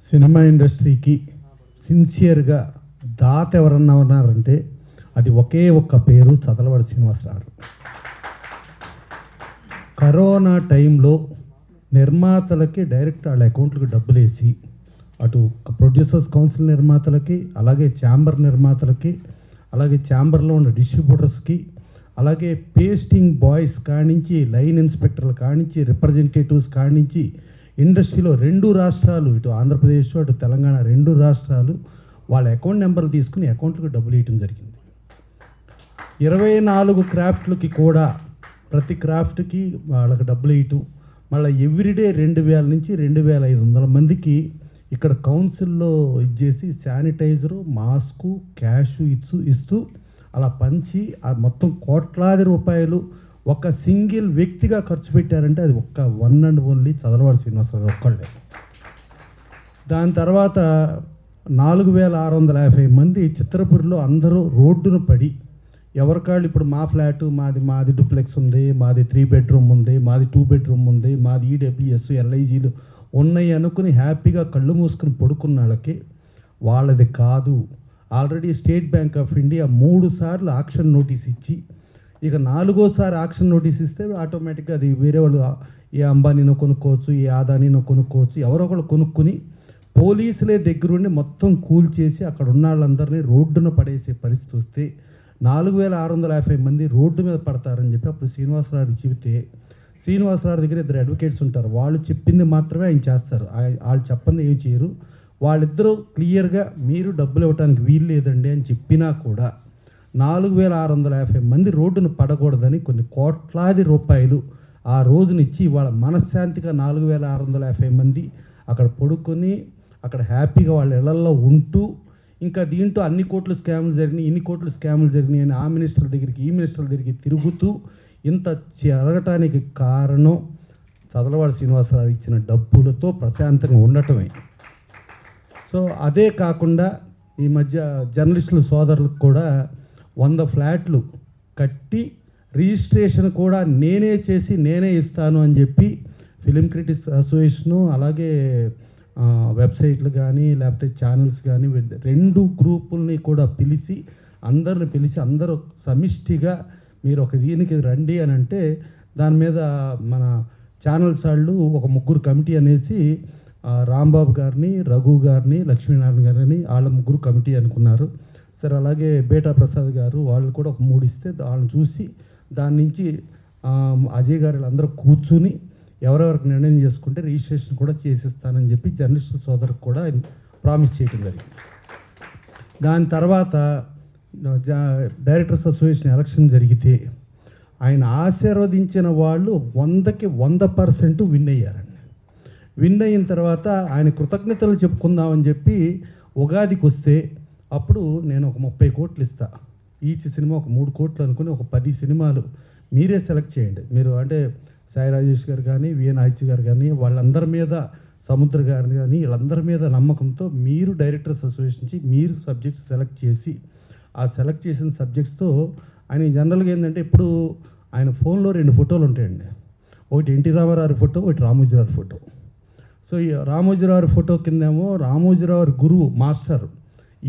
Cinema ఇండస్ట్రీకి సిన్సియర్గా దాత ఎవరన్నా ఉన్నారంటే అది ఒకే ఒక్క పేరు చదలవాడి శ్రీనివాసరావు. కరోనా టైంలో నిర్మాతలకి డైరెక్ట్ వాళ్ళ అకౌంట్లకు డబ్బులు వేసి అటు ప్రొడ్యూసర్స్ కౌన్సిల్ నిర్మాతలకి, అలాగే ఛాంబర్ నిర్మాతలకి, అలాగే ఛాంబర్లో ఉన్న డిస్ట్రిబ్యూటర్స్కి, అలాగే పేస్టింగ్ బాయ్స్ కానించి, లైన్ ఇన్స్పెక్టర్ల కానించి, రిప్రజెంటేటివ్స్ కానించి, ఇండస్ట్రీలో 2 రాష్ట్రాలు, ఇటు ఆంధ్రప్రదేశ్ అటు తెలంగాణ 2 రాష్ట్రాలు వాళ్ళ అకౌంట్ నెంబర్లు తీసుకుని అకౌంట్లకు డబ్బులు వేయటం జరిగింది. 24 క్రాఫ్ట్లకి కూడా ప్రతి క్రాఫ్ట్కి వాళ్ళకి డబ్బులు వేయటం, మళ్ళీ ఎవ్రీడే 2000 నుంచి 2500 మందికి ఇక్కడ కౌన్సిల్లో ఇచ్చేసి శానిటైజరు, మాస్కు, క్యాష్ ఇస్తూ అలా పంచి ఆ మొత్తం కోట్లాది రూపాయలు ఒక సింగిల్ వ్యక్తిగా ఖర్చు పెట్టారంటే అది ఒక్క వన్ అండ్ ఓన్లీ చదలవాడి శ్రీనివాసరావు ఒక్కళ్ళే. దాని తర్వాత 4650 మంది చిత్రపురిలో అందరూ రోడ్డును పడి ఎవరికాళ్ళు ఇప్పుడు మా ఫ్లాటు మాది డూప్లెక్స్ ఉంది, మాది 3 బెడ్రూమ్ ఉంది, మాది 2 బెడ్రూమ్ ఉంది, మాది ఈడబ్ల్యూఎస్ ఎల్ఐజీలు ఉన్నాయి అనుకుని హ్యాపీగా కళ్ళు మూసుకుని పడుకున్న వాళ్ళది కాదు. Already state bank of India 3 సార్లు ఆక్షన్ నోటీస్ ఇచ్చి ఇక 4వసారి ఆక్షన్ నోటీస్ ఇస్తే ఆటోమేటిక్గా అది వేరే వాళ్ళు ఏ అంబానీనో కొనుక్కోవచ్చు, ఏ ఆదానీనో కొనుక్కోవచ్చు, ఎవరో ఒకళ్ళు కొనుక్కుని పోలీసులే దగ్గరుండి మొత్తం కూల్చేసి అక్కడ ఉన్న వాళ్ళందరినీ రోడ్డున పడేసే పరిస్థితి వస్తే 4650 మంది రోడ్డు మీద పడతారని చెప్పి అప్పుడు శ్రీనివాసరావు చెబితే, శ్రీనివాసరావు దగ్గర 2 అడ్వకేట్స్ ఉంటారు, వాళ్ళు చెప్పింది మాత్రమే ఆయన చేస్తారు, వాళ్ళు చెప్పంది ఏమి చేయరు. వాళ్ళిద్దరూ క్లియర్గా మీరు డబ్బులు ఇవ్వడానికి వీలు లేదండి అని చెప్పినా కూడా 4650 మంది రోడ్డును పడకూడదని కొన్ని కోట్లాది రూపాయలు ఆ రోజునిచ్చి వాళ్ళ మనశ్శాంతిగా 4650 మంది అక్కడ పడుకొని అక్కడ హ్యాపీగా వాళ్ళ ఇళ్లలో ఉంటూ, ఇంకా దీంట్లో అన్ని కోట్ల స్కాములు జరిగినాయి, ఇన్ని కోట్ల స్కాములు జరిగినాయి అని ఆ మినిస్టర్ దగ్గరికి ఈ మినిస్టర్ దగ్గరికి తిరుగుతూ ఇంత జరగటానికి కారణం చదలవాడి శ్రీనివాసరావు ఇచ్చిన డబ్బులతో ప్రశాంతంగా ఉండటమే. సో అదే కాకుండా ఈ మధ్య జర్నలిస్టుల సోదరులకు కూడా 100 ఫ్లాట్లు కట్టి రిజిస్ట్రేషన్ కూడా నేనే చేసి నేనే ఇస్తాను అని చెప్పి ఫిలిం క్రిటిక్స్ అసోసియేషను, అలాగే వెబ్సైట్లు కానీ లేకపోతే ఛానల్స్ కానీ 2 గ్రూపుల్ని కూడా పిలిచి అందరూ సమిష్టిగా మీరు ఒక దీనికి రండి అని అంటే దాని మీద మన ఛానల్స్ వాళ్ళు ఒక 3 కమిటీ అనేసి రాంబాబు గారిని, రఘు గారిని, లక్ష్మీనారాయణ గారిని వాళ్ళ 3 కమిటీ అనుకున్నారు. సరే అలాగే బేటా ప్రసాద్ గారు వాళ్ళు కూడా ఒక 3 ఇస్తే వాళ్ళని చూసి దాని నుంచి అజయ్ గారు అందరూ కూర్చుని ఎవరెవరికి నిర్ణయం చేసుకుంటే రిజిస్ట్రేషన్ కూడా చేసిస్తానని చెప్పి జర్నలిస్ట్ సోదరుకు కూడా ప్రామిస్ చేయడం జరిగింది. దాని తర్వాత డైరెక్టర్స్ అసోసియేషన్ ఎలక్షన్ జరిగితే ఆయన ఆశీర్వదించిన వాళ్ళు 100కి 100% విన్ అయ్యారండి. విన్ అయిన తర్వాత ఆయన కృతజ్ఞతలు చెప్పుకుందామని చెప్పి ఉగాదికి వస్తే అప్పుడు నేను ఒక 30 కోట్లు ఇస్తా, ఈచ్ సినిమా ఒక 3 కోట్లు అనుకుని ఒక 10 సినిమాలు మీరే సెలెక్ట్ చేయండి. మీరు అంటే సాయి రాజేష్ గారు కానీ, విఎన్ ఆయిచి గారు కానీ, వాళ్ళందరి మీద సముద్ర గారిని కానీ వీళ్ళందరి మీద నమ్మకంతో మీరు డైరెక్టర్స్ అసోసియేషన్ నుంచి మీరు సబ్జెక్ట్స్ సెలెక్ట్ చేసి ఆ సెలెక్ట్ చేసిన సబ్జెక్ట్స్తో ఆయన జనరల్గా ఏంటంటే ఇప్పుడు ఆయన ఫోన్లో 2 ఫోటోలు ఉంటాయండి, ఒకటి ఎన్టీ రామారావు ఫోటో, ఒకటి రామోజీరావు ఫోటో. సో ఈ రామోజీరావు ఫోటో కిందేమో రామోజీరావు గురువు మాస్టర్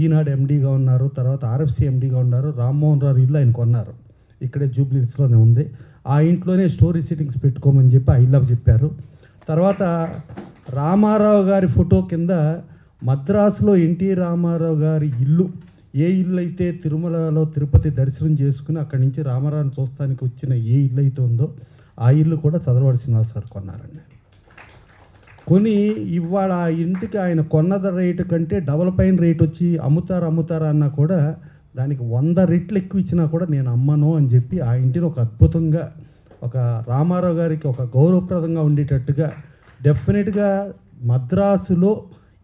ఈనాడు ఎండీగా ఉన్నారు, తర్వాత ఆర్ఎఫ్సి ఎండీగా ఉన్నారు, రామ్మోహన్ రావు ఇల్లు ఆయన కొన్నారు, ఇక్కడే జూబ్లీహిల్స్లోనే ఉంది, ఆ ఇంట్లోనే స్టోరీ సిట్టింగ్స్ పెట్టుకోమని చెప్పి ఆ ఇల్లు చెప్పారు. తర్వాత రామారావు గారి ఫోటో కింద మద్రాసులో ఎన్టీ రామారావు గారి ఇల్లు, ఏ ఇల్లు అయితే తిరుమలలో తిరుపతి దర్శనం చేసుకుని అక్కడి నుంచి రామారావుని చూస్తానికి వచ్చిన ఏ ఇల్లు అయితే ఉందో ఆ ఇల్లు కూడా చదలవాడి శ్రీనివాసరావు కొన్నారండి. కొని ఇవాళ ఆ ఇంటికి ఆయన కొన్నద రేటు కంటే డబల్ పైన రేట్ వచ్చి అమ్ముతారా అన్నా కూడా దానికి 100 రెట్లు ఎక్కువ ఇచ్చినా కూడా నేను అమ్మను అని చెప్పి ఆ ఇంటిని ఒక అద్భుతంగా ఒక రామారావు గారికి ఒక గౌరవప్రదంగా ఉండేటట్టుగా డెఫినెట్గా మద్రాసులో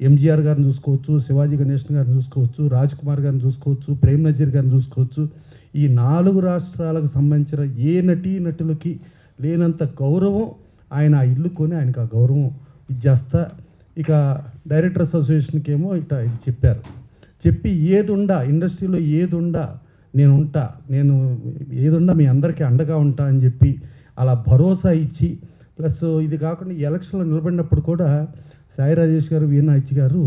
ఎంజీఆర్ గారిని చూసుకోవచ్చు, శివాజీ గణేశన్ గారిని చూసుకోవచ్చు, రాజ్ కుమార్ గారిని చూసుకోవచ్చు, ప్రేమ్ నజీర్ గారిని చూసుకోవచ్చు. ఈ 4 రాష్ట్రాలకు సంబంధించిన ఏ నటులకి లేనంత గౌరవం ఆయన ఆ ఇల్లు కొని ఆయనకు ఆ గౌరవం ఇచ్చేస్తా. ఇక డైరెక్టర్స్ అసోసియేషన్కి ఏమో ఇట్లా ఇది చెప్పారు, చెప్పి ఏదుండా ఇండస్ట్రీలో ఏదుండా నేను ఏదుండా మీ అందరికీ అండగా ఉంటా అని చెప్పి అలా భరోసా ఇచ్చి, ప్లస్ ఇది కాకుండా ఎలక్షన్లో నిలబడినప్పుడు కూడా సాయి రాజేష్ గారు, వీణాయిచ్చి గారు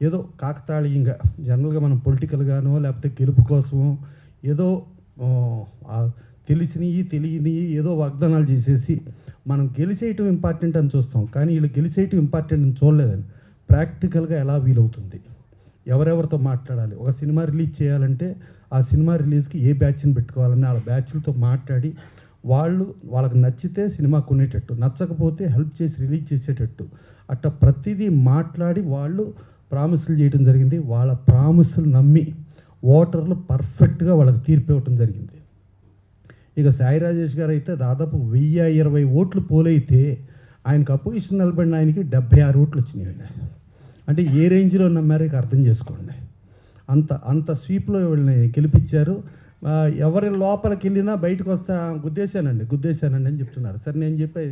ఏదో కాకతాళీయంగా జనరల్గా మనం పొలిటికల్గానో లేకపోతే గెలుపు కోసమో ఏదో తెలిసినవి తెలియనివి ఏదో వాగ్దానాలు చేసేసి మనం గెలిచేయటం ఇంపార్టెంట్ అని చూస్తాం, కానీ వీళ్ళు గెలిచేయటం ఇంపార్టెంట్ అని చూడలేదని ప్రాక్టికల్గా ఎలా వీలవుతుంది, ఎవరెవరితో మాట్లాడాలి, ఒక సినిమా రిలీజ్ చేయాలంటే ఆ సినిమా రిలీజ్కి ఏ బ్యాచ్ని పెట్టుకోవాలని వాళ్ళ బ్యాచ్లతో మాట్లాడి వాళ్ళకి నచ్చితే సినిమా కొనేటట్టు, నచ్చకపోతే హెల్ప్ చేసి రిలీజ్ చేసేటట్టు అట్లా ప్రతిదీ మాట్లాడి వాళ్ళు ప్రామిసులు చేయడం జరిగింది. వాళ్ళ ప్రామిసులు నమ్మి ఓటర్లు పర్ఫెక్ట్గా వాళ్ళకి తీర్పు ఇవ్వటం జరిగింది. ఇక సాయి రాజేష్ గారు అయితే దాదాపు 1020 ఓట్లు పోలైతే ఆయనకు అపోజిషన్ నిలబడిన ఆయనకి 76 ఓట్లు వచ్చినాయండి. అంటే ఏ రేంజ్లో నమ్మారో ఇక అర్థం చేసుకోండి. అంత స్వీప్లో వీళ్ళని గెలిపించారు. ఎవరి లోపలికి వెళ్ళినా బయటకు వస్తే గుద్దేశానండి అని చెప్తున్నారు. సరే నేను చెప్పే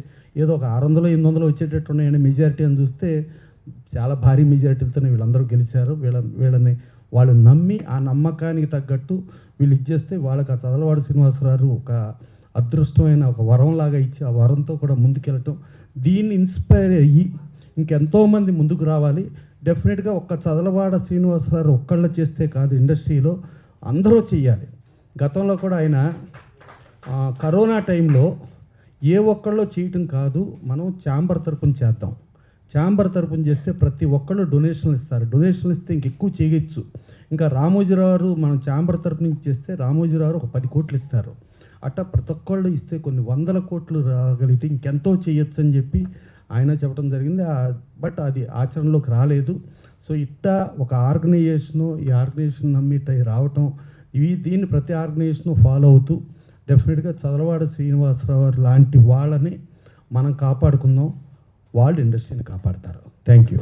ఏదో ఒక 600-800 వచ్చేటట్టు ఉన్నాయని మెజారిటీ అని చూస్తే చాలా భారీ మెజారిటీలతోనే వీళ్ళందరూ గెలిచారు. వాళ్ళు నమ్మి ఆ నమ్మకానికి తగ్గట్టు వీళ్ళు ఇచ్చేస్తే వాళ్ళకి ఆ చదలవాడ శ్రీనివాసరావు ఒక అదృష్టమైన ఒక వరంలాగా ఇచ్చి ఆ వరంతో కూడా ముందుకెళ్ళటం, దీన్ని ఇన్స్పైర్ అయ్యి ఇంకెంతోమంది ముందుకు రావాలి. డెఫినెట్గా ఒక్క చదలవాడ శ్రీనివాసరావు ఒక్కళ్ళ చేస్తే కాదు, ఇండస్ట్రీలో అందరూ చెయ్యాలి. గతంలో కూడా ఆయన కరోనా టైంలో ఏ ఒక్కళ్ళో చేయటం కాదు, మనం ఛాంబర్ తరపున చేద్దాం, ఛాంబర్ తరపున చేస్తే ప్రతి ఒక్కళ్ళు డొనేషన్లు ఇస్తారు, డొనేషన్లు ఇస్తే ఇంకెక్కువ చేయొచ్చు. ఇంకా రామోజీరావు మనం ఛాంబర్ తరపు నుంచి చేస్తే రామోజీరావు ఒక 10 కోట్లు ఇస్తారు. అట్టా ప్రతి ఒక్కళ్ళు ఇస్తే కొన్ని 100 కోట్లు రాగలిగితే ఇంకెంతో చేయొచ్చు అని చెప్పి ఆయన చెప్పడం జరిగింది. బట్ అది ఆచరణలోకి రాలేదు. సో ఇట్టా ఒక ఆర్గనైజేషను, ఈ ఆర్గనైజేషన్ నమ్మి రావటం, దీన్ని ప్రతి ఆర్గనైజేషను ఫాలో అవుతూ డెఫినెట్గా చదలవాడ శ్రీనివాసరావు లాంటి వాళ్ళని మనం కాపాడుకుందాం, వాళ్ళు ఇండస్ట్రీని కాపాడతారు. Thank you.